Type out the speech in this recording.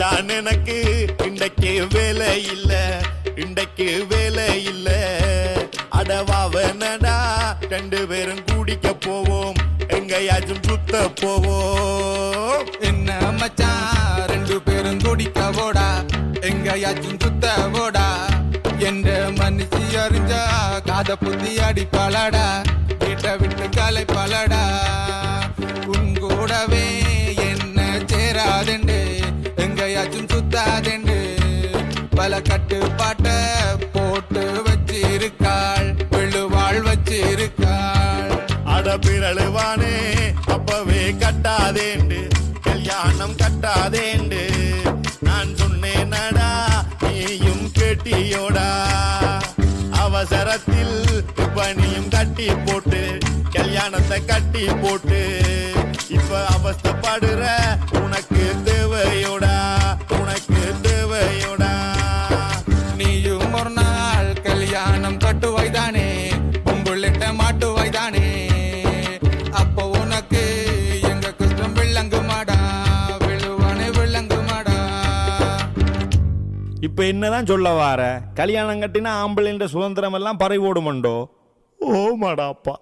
மச்சான் எனக்கு இன்றைக்கு வேலை இல்ல, இன்றைக்கு வேலை இல்ல. அடவாவனடா 2 பேரும் குடிக்க போவோம், எங்கயாச்சும் சுத்த போவோம். என்ன மச்சான் 2 பேரும் குடிக்க போடா, எங்கயாச்சும் சுத்த போடா. என்ற மனுஷி அறிஞ்சா காத புத்தி அடிப்பாளடா, வீட்டை விட்டு காலை பாலடா. உன் கூடவே என்ன சேராதெண்டு, எங்கயாச்சும் சுத்தாதெண்டு பல கட்டுப்பாட்ட போட்டு வச்சிருக்காள், விழுவாள் வச்சிருக்காள். அட பிறழுவானே அப்பவே கட்டாதேண்டு, கல்யாணம் கட்டாதேண்டு நான் சொன்னேனடா, நீயும் கேட்டியோடா. அவசரத்தில் பணியும் கட்டி போட்டு, கல்யாணத்தை கட்டி போட்டு இப்ப அவஸ்தப்படுற உனக்கு தேவையோடா, உனக்கு தேவையோடா. நீயும் ஒரு நாள் கல்யாணம் கட்டுவாய்தானே, உங்குள்ளிட்ட மாட்டுவாய்தானே, அப்போ உனக்கு எங்க கஷ்டம் விளங்குமாடா, விழுவானே விளங்குமாடா. இப்ப என்னதான் சொல்ல வார? கல்யாணம் கட்டினா ஆம்பளைன்ற சுதந்திரம் எல்லாம் பறி ஓடுமண்டோ? ஓ மாடாப்பா.